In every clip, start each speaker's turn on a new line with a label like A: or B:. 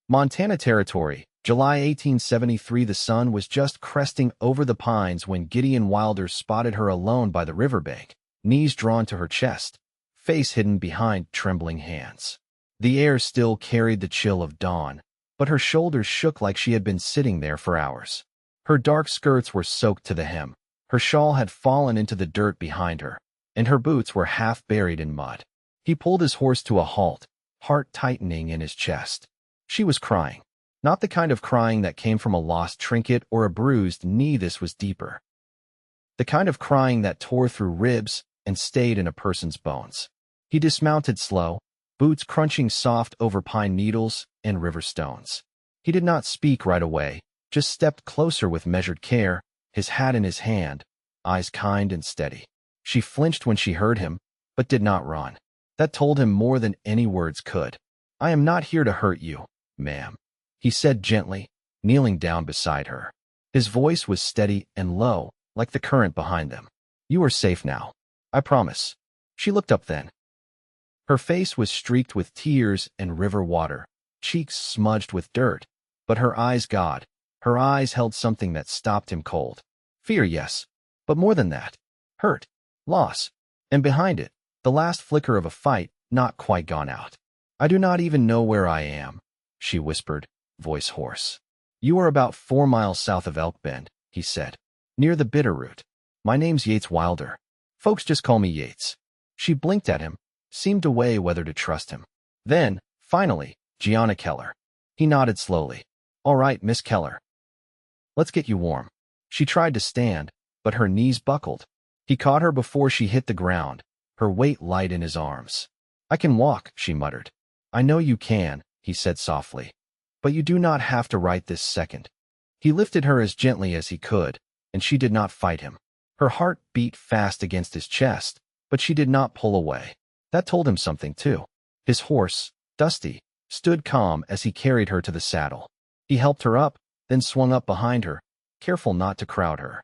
A: Montana Territory, July 1873. The sun was just cresting over the pines when Gideon Wilder spotted her alone by the riverbank, knees drawn to her chest, face hidden behind trembling hands. The air still carried the chill of dawn, but her shoulders shook like she had been sitting there for hours. Her dark skirts were soaked to the hem, her shawl had fallen into the dirt behind her, and her boots were half buried in mud. He pulled his horse to a halt, heart tightening in his chest. She was crying. Not the kind of crying that came from a lost trinket or a bruised knee. This was deeper. The kind of crying that tore through ribs and stayed in a person's bones. He dismounted slow, boots crunching soft over pine needles and river stones. He did not speak right away, just stepped closer with measured care, his hat in his hand, eyes kind and steady. She flinched when she heard him, but did not run. That told him more than any words could. "I am not here to hurt you, ma'am," he said gently, kneeling down beside her. His voice was steady and low, like the current behind them. "You are safe now. I promise." She looked up then. Her face was streaked with tears and river water, cheeks smudged with dirt, but her eyes, God, her eyes held something that stopped him cold. Fear, yes, but more than that. Hurt, loss, and behind it, the last flicker of a fight not quite gone out. "I do not even know where I am," she whispered, voice hoarse. "You are about 4 miles south of Elk Bend," he said, "near the Bitterroot. My name's Yates Wilder. Folks just call me Yates." She blinked at him, seemed to weigh whether to trust him. Then, finally, "Gianna Keller." He nodded slowly. "All right, Miss Keller. Let's get you warm." She tried to stand, but her knees buckled. He caught her before she hit the ground, her weight light in his arms. "I can walk," she muttered. "I know you can," he said softly. "But you do not have to right this second." He lifted her as gently as he could, and she did not fight him. Her heart beat fast against his chest, but she did not pull away. That told him something, too. His horse, Dusty, stood calm as he carried her to the saddle. He helped her up, then swung up behind her, careful not to crowd her.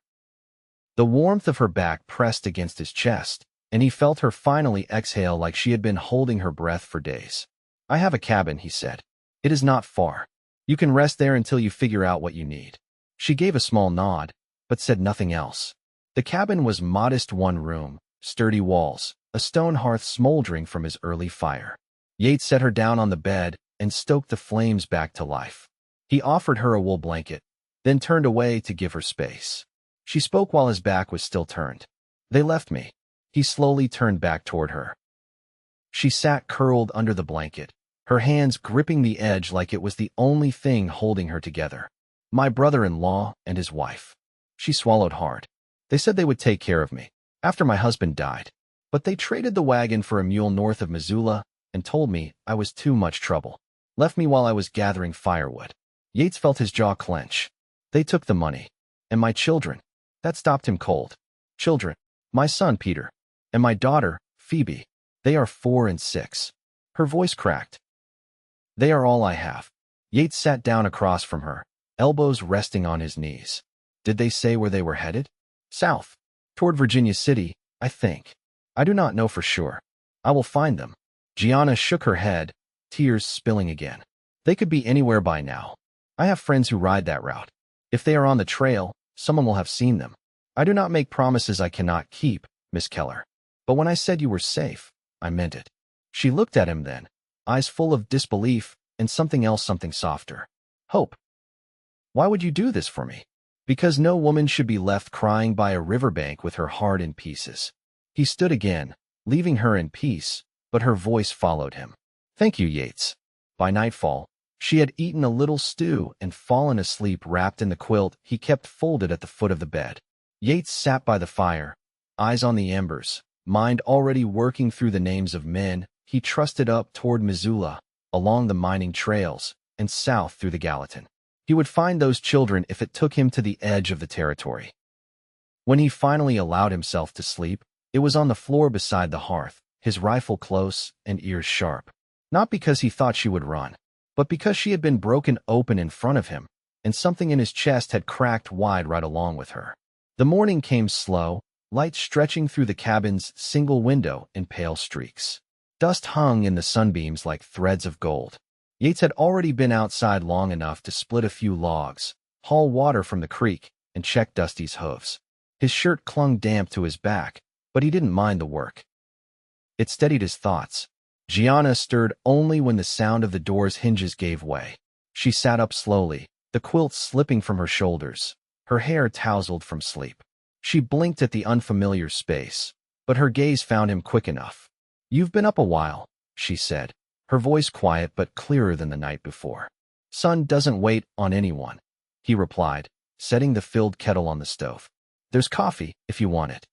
A: The warmth of her back pressed against his chest, and he felt her finally exhale like she had been holding her breath for days. "I have a cabin," he said. "It is not far. You can rest there until you figure out what you need." She gave a small nod, but said nothing else. The cabin was modest, one room, sturdy walls, a stone hearth smoldering from his early fire. Yates set her down on the bed and stoked the flames back to life. He offered her a wool blanket, then turned away to give her space. She spoke while his back was still turned. "They left me." He slowly turned back toward her. She sat curled under the blanket, her hands gripping the edge like it was the only thing holding her together. "My brother-in-law and his wife." She swallowed hard. "They said they would take care of me after my husband died, but they traded the wagon for a mule north of Missoula and told me I was too much trouble. Left me while I was gathering firewood." Yates felt his jaw clench. "They took the money. And my children." That stopped him cold. "Children. My son, Peter. And my daughter, Phoebe. They are 4 and 6. Her voice cracked. "They are all I have." Yates sat down across from her, elbows resting on his knees. "Did they say where they were headed?" "South. Toward Virginia City, I think. I do not know for sure. I will find them." Gianna shook her head, tears spilling again. "They could be anywhere by now. I have friends who ride that route. If they are on the trail, someone will have seen them. I do not make promises I cannot keep, Miss Keller. But when I said you were safe, I meant it." She looked at him then, eyes full of disbelief and something else, something softer. "Hope. Why would you do this for me?" "Because no woman should be left crying by a riverbank with her heart in pieces." He stood again, leaving her in peace, but her voice followed him. "Thank you, Yates." By nightfall, she had eaten a little stew and fallen asleep wrapped in the quilt he kept folded at the foot of the bed. Yates sat by the fire, eyes on the embers, mind already working through the names of men he trusted up toward Missoula, along the mining trails, and south through the Gallatin. He would find those children if it took him to the edge of the territory. When he finally allowed himself to sleep, it was on the floor beside the hearth, his rifle close and ears sharp. Not because he thought she would run, but because she had been broken open in front of him, and something in his chest had cracked wide right along with her. The morning came slow, light stretching through the cabin's single window in pale streaks. Dust hung in the sunbeams like threads of gold. Yates had already been outside long enough to split a few logs, haul water from the creek, and check Dusty's hooves. His shirt clung damp to his back, but he didn't mind the work. It steadied his thoughts. Gianna stirred only when the sound of the door's hinges gave way. She sat up slowly, the quilt slipping from her shoulders, her hair tousled from sleep. She blinked at the unfamiliar space, but her gaze found him quick enough. "You've been up a while," she said, her voice quiet but clearer than the night before. "Sun doesn't wait on anyone," he replied, setting the filled kettle on the stove. "There's coffee, if you want it.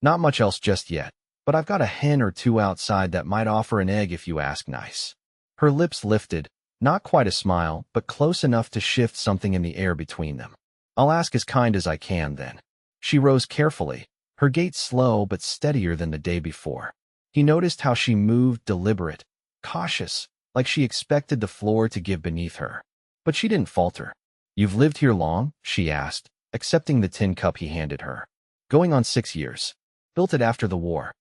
A: Not much else just yet, but I've got a hen or two outside that might offer an egg if you ask nice." Her lips lifted, not quite a smile, but close enough to shift something in the air between them. "I'll ask as kind as I can, then." She rose carefully, her gait slow but steadier than the day before. He noticed how she moved deliberate, cautious, like she expected the floor to give beneath her. But she didn't falter. "You've lived here long?" she asked, accepting the tin cup he handed her. "Going on 6 years. Built it after the war.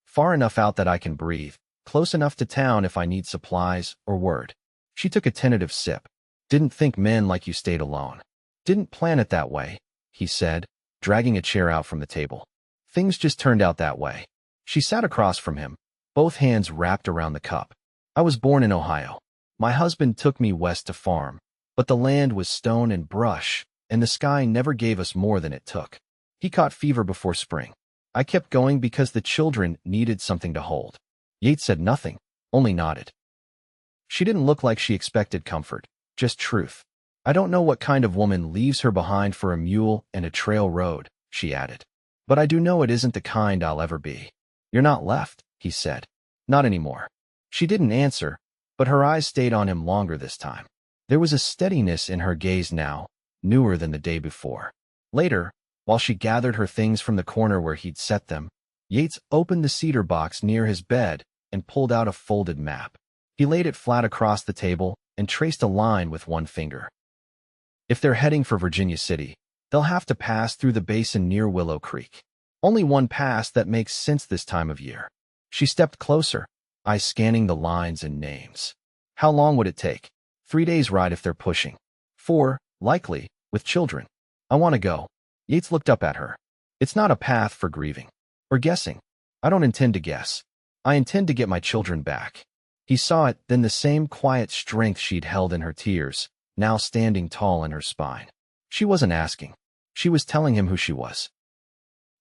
A: Far enough out that I can breathe, close enough to town if I need supplies or word." She took a tentative sip. "Didn't think men like you stayed alone." "Didn't plan it that way," he said, dragging a chair out from the table. "Things just turned out that way." She sat across from him, both hands wrapped around the cup. "I was born in Ohio. My husband took me west to farm, but the land was stone and brush, and the sky never gave us more than it took. He caught fever before spring. I kept going because the children needed something to hold." Yates said nothing, only nodded. She didn't look like she expected comfort, just truth. "I don't know what kind of woman leaves her behind for a mule and a trail road," she added. "But I do know it isn't the kind I'll ever be." "You're not left," he said. "Not anymore." She didn't answer, but her eyes stayed on him longer this time. There was a steadiness in her gaze now, newer than the day before. Later, while she gathered her things from the corner where he'd set them, Yates opened the cedar box near his bed and pulled out a folded map. He laid it flat across the table and traced a line with one finger. "If they're heading for Virginia City, they'll have to pass through the basin near Willow Creek. Only one pass that makes sense this time of year." She stepped closer, eyes scanning the lines and names. "How long would it take?" 3 days' ride if they're pushing. 4, likely, with children. "I want to go." Yates looked up at her. "It's not a path for grieving. Or guessing. I don't intend to guess. I intend to get my children back." He saw it, then the same quiet strength she'd held in her tears, now standing tall in her spine. She wasn't asking. She was telling him who she was.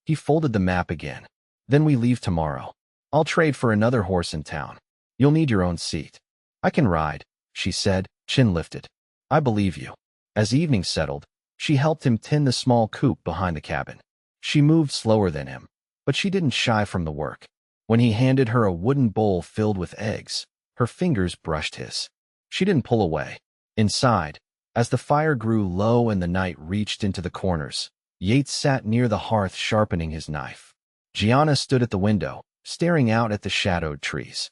A: He folded the map again. "Then we leave tomorrow. I'll trade for another horse in town. You'll need your own seat." "I can ride," she said, chin lifted. "I believe you." As evening settled, she helped him tend the small coop behind the cabin. She moved slower than him, but she didn't shy from the work. When he handed her a wooden bowl filled with eggs, her fingers brushed his. She didn't pull away. Inside, as the fire grew low and the night reached into the corners, Yates sat near the hearth sharpening his knife. Gianna stood at the window, staring out at the shadowed trees.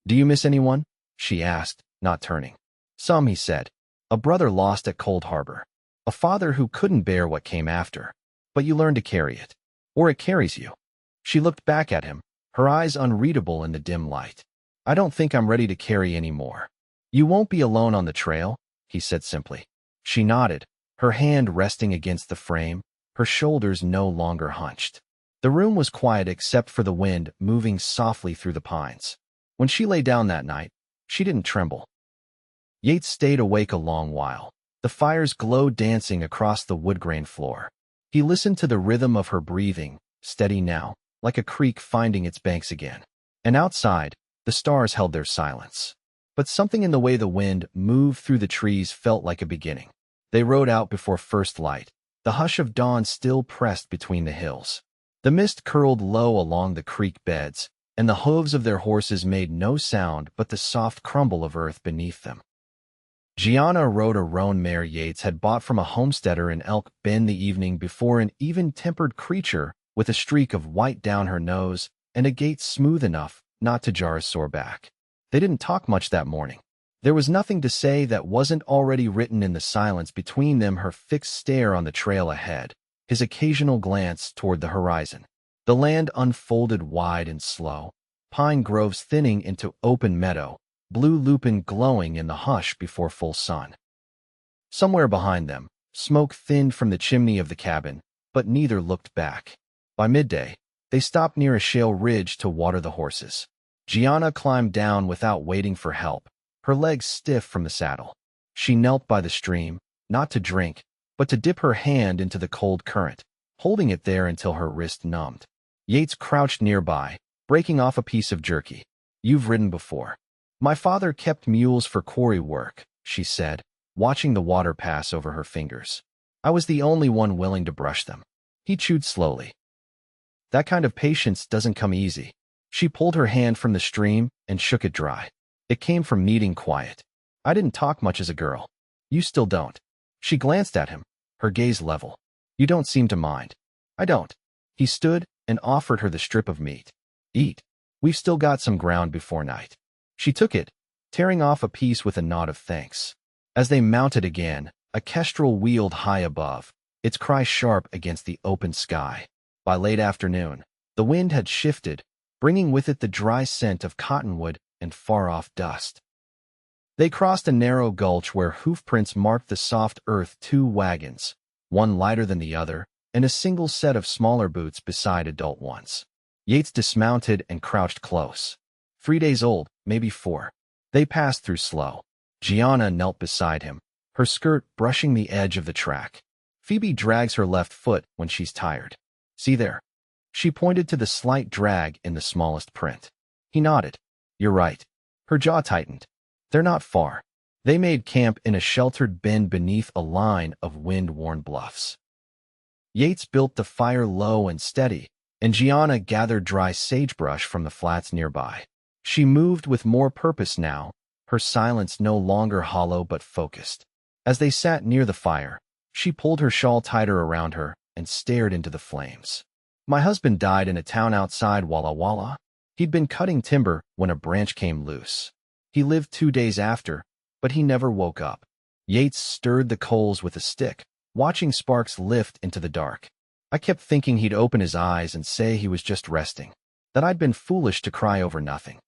A: "Do you miss anyone?" she asked, not turning. "Some," he said. "A brother lost at Cold Harbor. A father who couldn't bear what came after. But you learn to carry it. Or it carries you." She looked back at him, her eyes unreadable in the dim light. "I don't think I'm ready to carry any more." "You won't be alone on the trail," he said simply. She nodded, her hand resting against the frame, her shoulders no longer hunched. The room was quiet except for the wind moving softly through the pines. When she lay down that night, she didn't tremble. Yates stayed awake a long while, the fire's glow dancing across the wood-grain floor. He listened to the rhythm of her breathing, steady now, like a creek finding its banks again. And outside, the stars held their silence. But something in the way the wind moved through the trees felt like a beginning. They rode out before first light, the hush of dawn still pressed between the hills. The mist curled low along the creek beds, and the hooves of their horses made no sound but the soft crumble of earth beneath them. Gianna rode a roan mare Yates had bought from a homesteader in Elk Bend the evening before, an even-tempered creature with a streak of white down her nose and a gait smooth enough not to jar a sore back. They didn't talk much that morning. There was nothing to say that wasn't already written in the silence between them, her fixed stare on the trail ahead, his occasional glance toward the horizon. The land unfolded wide and slow, pine groves thinning into open meadow, blue lupin glowing in the hush before full sun. Somewhere behind them, smoke thinned from the chimney of the cabin, but neither looked back. By midday, they stopped near a shale ridge to water the horses. Gianna climbed down without waiting for help, her legs stiff from the saddle. She knelt by the stream, not to drink, but to dip her hand into the cold current, holding it there until her wrist numbed. Yates crouched nearby, breaking off a piece of jerky. "You've ridden before." "My father kept mules for quarry work," she said, watching the water pass over her fingers. "I was the only one willing to brush them." He chewed slowly. "That kind of patience doesn't come easy." She pulled her hand from the stream and shook it dry. It came from needing quiet. "I didn't talk much as a girl. You still don't." She glanced at him, her gaze level. "You don't seem to mind." "I don't." He stood and offered her the strip of meat. "Eat. We've still got some ground before night." She took it, tearing off a piece with a nod of thanks. As they mounted again, a kestrel wheeled high above, its cry sharp against the open sky. By late afternoon, the wind had shifted, bringing with it the dry scent of cottonwood and far-off dust. They crossed a narrow gulch where hoofprints marked the soft earth. 2 wagons, one lighter than the other, and a single set of smaller boots beside adult ones. Yates dismounted and crouched close. 3 days old, maybe 4. They passed through slow. Gianna knelt beside him, her skirt brushing the edge of the track. "Phoebe drags her left foot when she's tired. See there?" She pointed to the slight drag in the smallest print. He nodded. "You're right." Her jaw tightened. "They're not far." They made camp in a sheltered bend beneath a line of wind-worn bluffs. Yates built the fire low and steady, and Gianna gathered dry sagebrush from the flats nearby. She moved with more purpose now, her silence no longer hollow but focused. As they sat near the fire, she pulled her shawl tighter around her and stared into the flames. "My husband died in a town outside Walla Walla. He'd been cutting timber when a branch came loose. He lived 2 days after, but he never woke up." Yates stirred the coals with a stick, watching sparks lift into the dark. "I kept thinking he'd open his eyes and say he was just resting, that I'd been foolish to cry over nothing.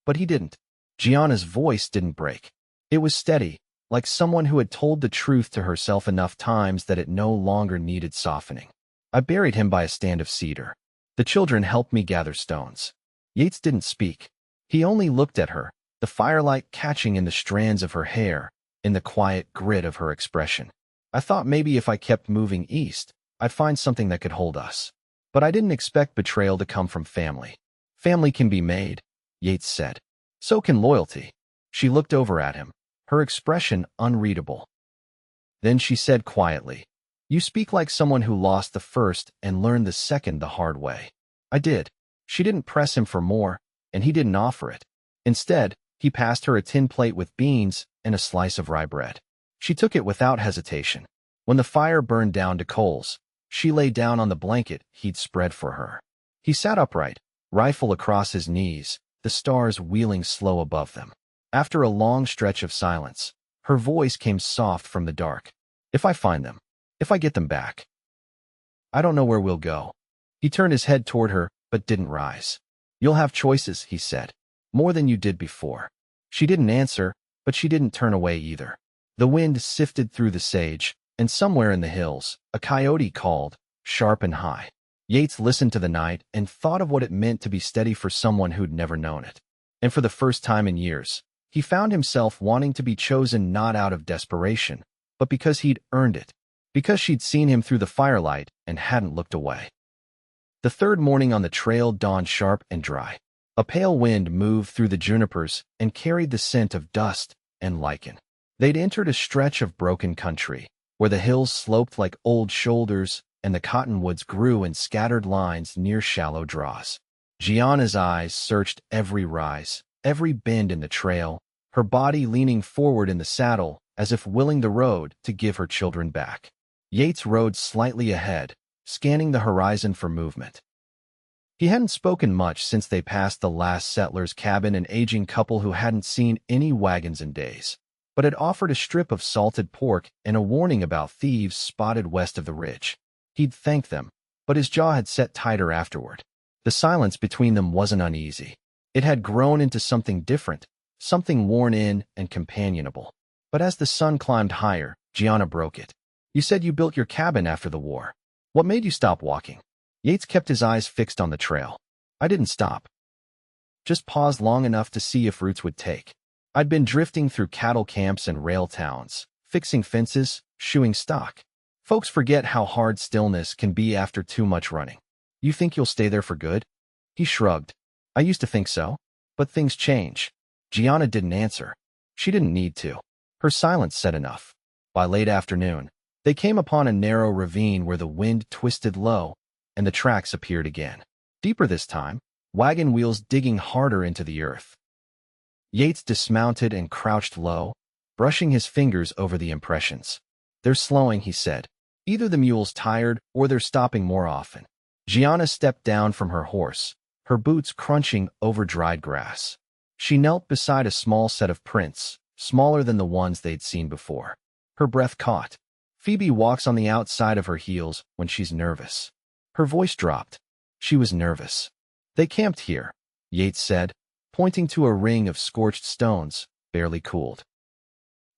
A: But he didn't." Gianna's voice didn't break. It was steady, like someone who had told the truth to herself enough times that it no longer needed softening. "I buried him by a stand of cedar. The children helped me gather stones." Yates didn't speak. He only looked at her, the firelight catching in the strands of her hair, in the quiet grit of her expression. "I thought maybe if I kept moving east, I'd find something that could hold us. But I didn't expect betrayal to come from family." "Family can be made," Yates said. "So can loyalty." She looked over at him, her expression unreadable. Then she said quietly, "You speak like someone who lost the first and learned the second the hard way." "I did." She didn't press him for more, and he didn't offer it. Instead, he passed her a tin plate with beans and a slice of rye bread. She took it without hesitation. When the fire burned down to coals, she lay down on the blanket he'd spread for her. He sat upright, rifle across his knees, the stars wheeling slow above them. After a long stretch of silence, her voice came soft from the dark. "If I find them, if I get them back, I don't know where we'll go." He turned his head toward her, but didn't rise. "You'll have choices," he said, "more than you did before." She didn't answer, but she didn't turn away either. The wind sifted through the sage, and somewhere in the hills, a coyote called, sharp and high. Yates listened to the night and thought of what it meant to be steady for someone who'd never known it. And for the first time in years, he found himself wanting to be chosen not out of desperation, but because he'd earned it, because she'd seen him through the firelight and hadn't looked away. The third morning on the trail dawned sharp and dry. A pale wind moved through the junipers and carried the scent of dust and lichen. They'd entered a stretch of broken country, where the hills sloped like old shoulders and the cottonwoods grew in scattered lines near shallow draws. Gianna's eyes searched every rise, every bend in the trail, her body leaning forward in the saddle as if willing the road to give her children back. Yates rode slightly ahead, scanning the horizon for movement. He hadn't spoken much since they passed the last settler's cabin, an aging couple who hadn't seen any wagons in days, but had offered a strip of salted pork and a warning about thieves spotted west of the ridge. He'd thanked them, but his jaw had set tighter afterward. The silence between them wasn't uneasy. It had grown into something different, something worn in and companionable. But as the sun climbed higher, Gianna broke it. You said you built your cabin after the war. What made you stop walking? Yates kept his eyes fixed on the trail. I didn't stop. Just paused long enough to see if roots would take. I'd been drifting through cattle camps and rail towns, fixing fences, shoeing stock. Folks forget how hard stillness can be after too much running. You think you'll stay there for good? He shrugged. I used to think so. But things change. Gianna didn't answer. She didn't need to. Her silence said enough. By late afternoon, they came upon a narrow ravine where the wind twisted low, and the tracks appeared again. Deeper this time, wagon wheels digging harder into the earth. Yates dismounted and crouched low, brushing his fingers over the impressions. They're slowing, he said. Either the mule's tired or they're stopping more often. Gianna stepped down from her horse, her boots crunching over dried grass. She knelt beside a small set of prints, smaller than the ones they'd seen before. Her breath caught. Phoebe walks on the outside of her heels when she's nervous. Her voice dropped. She was nervous. They camped here, Yates said, pointing to a ring of scorched stones, barely cooled.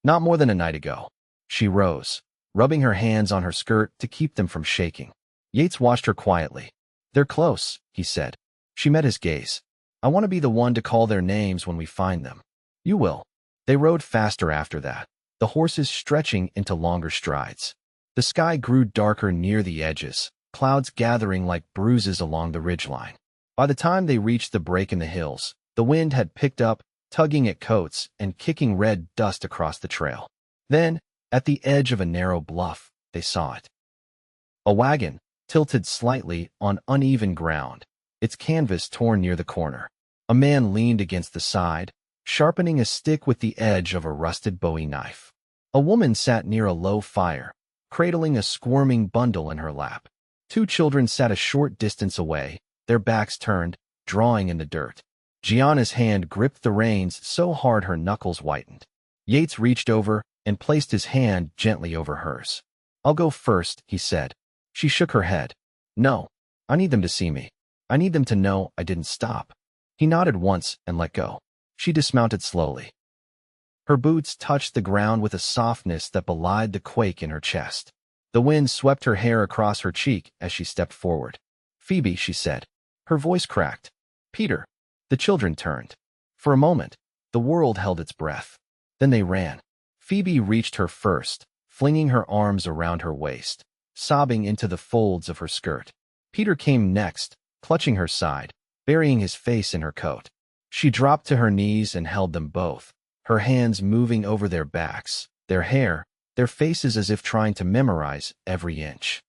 A: Not more than a night ago. She rose, rubbing her hands on her skirt to keep them from shaking. Yates watched her quietly. They're close, he said. She met his gaze. I want to be the one to call their names when we find them. You will. They rode faster after that, the horses stretching into longer strides. The sky grew darker near the edges, clouds gathering like bruises along the ridgeline. By the time they reached the break in the hills, the wind had picked up, tugging at coats and kicking red dust across the trail. Then, at the edge of a narrow bluff, they saw it. A wagon, tilted slightly on uneven ground, its canvas torn near the corner. A man leaned against the side, sharpening a stick with the edge of a rusted Bowie knife. A woman sat near a low fire, cradling a squirming bundle in her lap. Two children sat a short distance away, their backs turned, drawing in the dirt. Gianna's hand gripped the reins so hard her knuckles whitened. Yates reached over and placed his hand gently over hers. I'll go first, he said. She shook her head. No, I need them to see me. I need them to know I didn't stop. He nodded once and let go. She dismounted slowly. Her boots touched the ground with a softness that belied the quake in her chest. The wind swept her hair across her cheek as she stepped forward. Phoebe, she said. Her voice cracked. Peter. The children turned. For a moment, the world held its breath. Then they ran. Phoebe reached her first, flinging her arms around her waist, sobbing into the folds of her skirt. Peter came next, clutching her side, burying his face in her coat. She dropped to her knees and held them both, her hands moving over their backs, their hair, their faces as if trying to memorize every inch.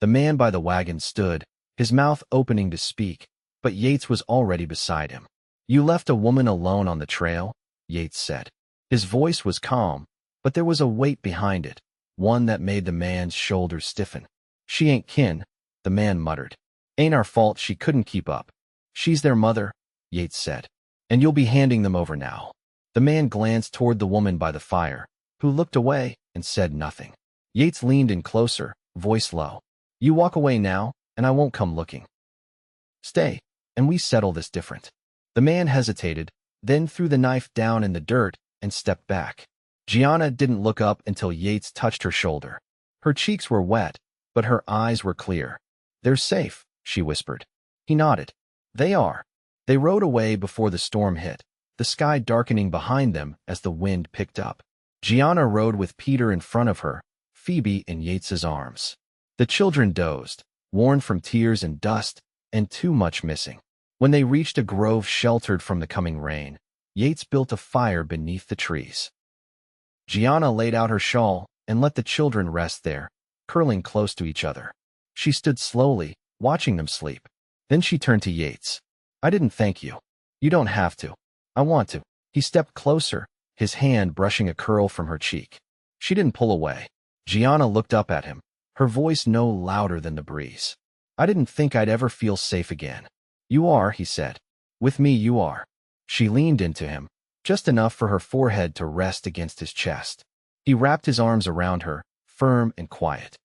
A: The man by the wagon stood, his mouth opening to speak, but Yates was already beside him. You left a woman alone on the trail, Yates said. His voice was calm, but there was a weight behind it, one that made the man's shoulders stiffen. She ain't kin, the man muttered. Ain't our fault she couldn't keep up. She's their mother, Yates said. And you'll be handing them over now. The man glanced toward the woman by the fire, who looked away and said nothing. Yates leaned in closer, voice low. You walk away now, and I won't come looking. Stay, and we settle this different. The man hesitated, then threw the knife down in the dirt and stepped back. Gianna didn't look up until Yates touched her shoulder. Her cheeks were wet, but her eyes were clear. They're safe, she whispered. He nodded. They are. They rode away before the storm hit, the sky darkening behind them as the wind picked up. Gianna rode with Peter in front of her, Phoebe in Yates's arms. The children dozed, worn from tears and dust, and too much missing. When they reached a grove sheltered from the coming rain, Yates built a fire beneath the trees. Gianna laid out her shawl and let the children rest there, curling close to each other. She stood slowly, watching them sleep. Then she turned to Yates. I didn't thank you. You don't have to. I want to. He stepped closer, his hand brushing a curl from her cheek. She didn't pull away. Gianna looked up at him, her voice no louder than the breeze. I didn't think I'd ever feel safe again. You are, he said. With me you are. She leaned into him, just enough for her forehead to rest against his chest. He wrapped his arms around her, firm and quiet.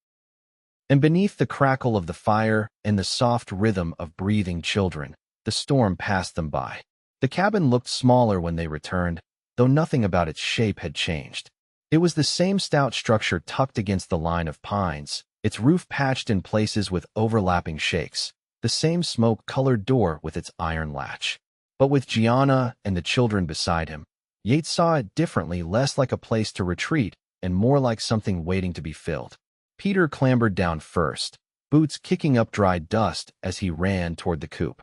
A: And beneath the crackle of the fire and the soft rhythm of breathing children, the storm passed them by. The cabin looked smaller when they returned, though nothing about its shape had changed. It was the same stout structure tucked against the line of pines, its roof patched in places with overlapping shakes, the same smoke-colored door with its iron latch. But with Gianna and the children beside him, Yates saw it differently, less like a place to retreat and more like something waiting to be filled. Peter clambered down first, boots kicking up dry dust as he ran toward the coop.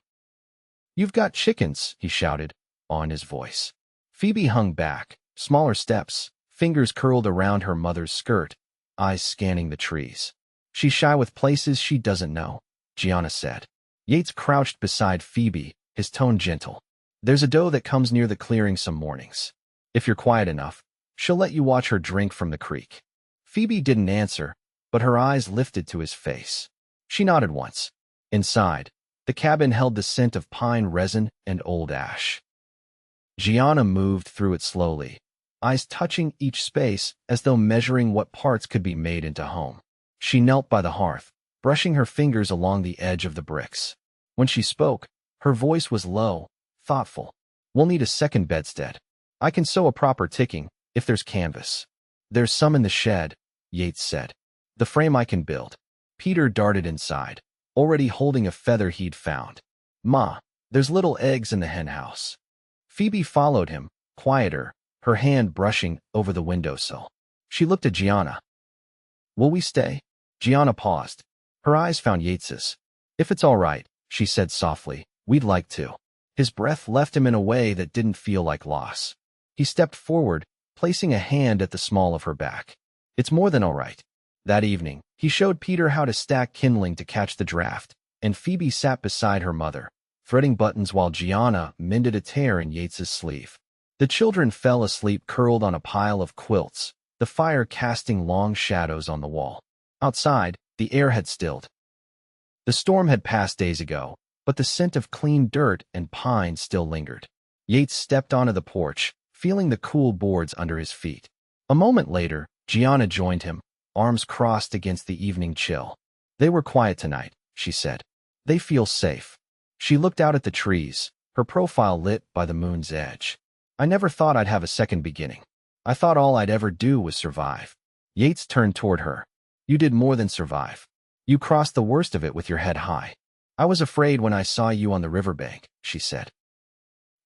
A: "You've got chickens," he shouted, awe in his voice. Phoebe hung back, smaller steps, fingers curled around her mother's skirt, eyes scanning the trees. "She's shy with places she doesn't know," Gianna said. Yates crouched beside Phoebe, his tone gentle. "There's a doe that comes near the clearing some mornings. If you're quiet enough, she'll let you watch her drink from the creek." Phoebe didn't answer, but her eyes lifted to his face. She nodded once. Inside, the cabin held the scent of pine resin and old ash. Gianna moved through it slowly, eyes touching each space as though measuring what parts could be made into home. She knelt by the hearth, brushing her fingers along the edge of the bricks. When she spoke, her voice was low, thoughtful. "We'll need a second bedstead. I can sew a proper ticking, if there's canvas." "There's some in the shed," Yates said. "The frame I can build." Peter darted inside, already holding a feather he'd found. "Ma, there's little eggs in the hen house." Phoebe followed him, quieter, her hand brushing over the windowsill. She looked at Gianna. "Will we stay?" Gianna paused. Her eyes found Yates's. "If it's all right," she said softly, "we'd like to." His breath left him in a way that didn't feel like loss. He stepped forward, placing a hand at the small of her back. "It's more than all right." That evening, he showed Peter how to stack kindling to catch the draft, and Phoebe sat beside her mother, threading buttons while Gianna mended a tear in Yates's sleeve. The children fell asleep curled on a pile of quilts, the fire casting long shadows on the wall. Outside, the air had stilled. The storm had passed days ago, but the scent of clean dirt and pine still lingered. Yates stepped onto the porch, feeling the cool boards under his feet. A moment later, Gianna joined him, arms crossed against the evening chill. "They were quiet tonight," she said. "They feel safe." She looked out at the trees, her profile lit by the moon's edge. "I never thought I'd have a second beginning. I thought all I'd ever do was survive." Yates turned toward her. "You did more than survive. You crossed the worst of it with your head high. I was afraid when I saw you on the riverbank," she said.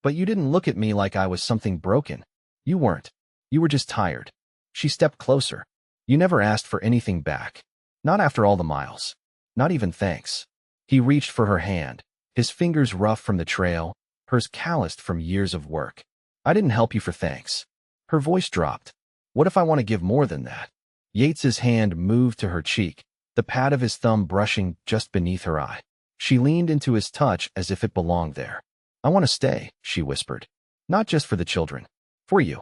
A: "But you didn't look at me like I was something broken. You weren't. You were just tired." She stepped closer. "You never asked for anything back. Not after all the miles. Not even thanks." He reached for her hand, his fingers rough from the trail, hers calloused from years of work. "I didn't help you for thanks." Her voice dropped. "What if I want to give more than that?" Yates's hand moved to her cheek, the pad of his thumb brushing just beneath her eye. She leaned into his touch as if it belonged there. "I want to stay," she whispered. "Not just for the children. For you.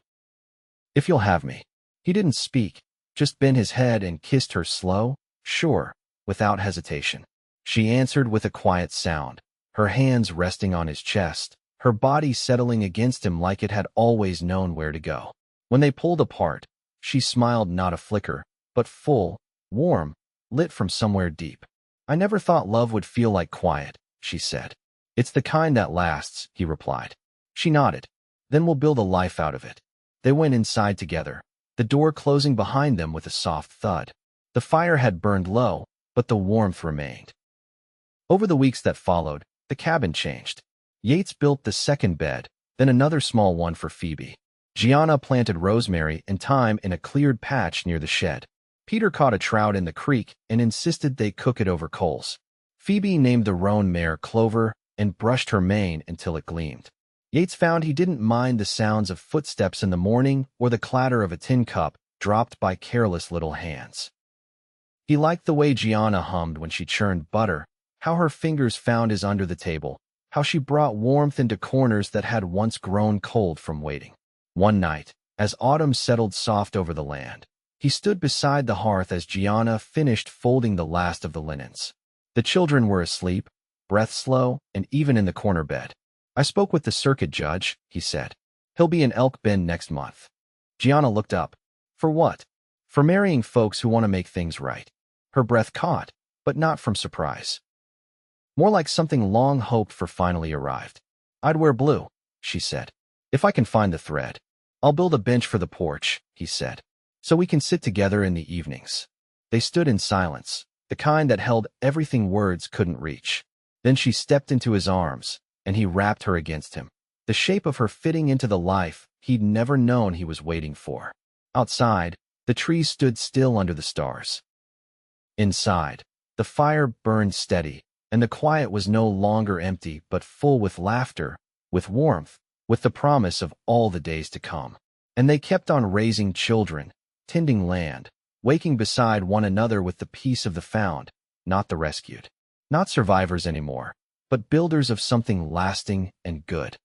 A: If you'll have me." He didn't speak, just bent his head and kissed her slow, sure, without hesitation. She answered with a quiet sound, her hands resting on his chest, her body settling against him like it had always known where to go. When they pulled apart, she smiled, not a flicker, but full, warm, lit from somewhere deep. "I never thought love would feel like quiet," she said. "It's the kind that lasts," he replied. She nodded. "Then we'll build a life out of it." They went inside together, the door closing behind them with a soft thud. The fire had burned low, but the warmth remained. Over the weeks that followed, the cabin changed. Yates built the second bed, then another small one for Phoebe. Gianna planted rosemary and thyme in a cleared patch near the shed. Peter caught a trout in the creek and insisted they cook it over coals. Phoebe named the roan mare Clover and brushed her mane until it gleamed. Yates found he didn't mind the sounds of footsteps in the morning or the clatter of a tin cup dropped by careless little hands. He liked the way Gianna hummed when she churned butter, how her fingers found his under the table, how she brought warmth into corners that had once grown cold from waiting. One night, as autumn settled soft over the land, he stood beside the hearth as Gianna finished folding the last of the linens. The children were asleep, breath slow, and even in the corner bed. "I spoke with the circuit judge," he said. "He'll be in Elk Bend next month." Gianna looked up. "For what?" "For marrying folks who want to make things right." Her breath caught, but not from surprise. More like something long hoped for finally arrived. "I'd wear blue." she said. If I can find the thread. I'll build a bench for the porch, he said, so we can sit together in the evenings. They stood in silence, the kind that held everything words couldn't reach. Then she stepped into his arms, and he wrapped her against him, the shape of her fitting into the life he'd never known he was waiting for. Outside, the trees stood still under the stars. Inside, the fire burned steady, and the quiet was no longer empty but full with laughter, with warmth, with the promise of all the days to come. And they kept on raising children, tending land, waking beside one another with the peace of the found, not the rescued. Not survivors anymore, but builders of something lasting and good.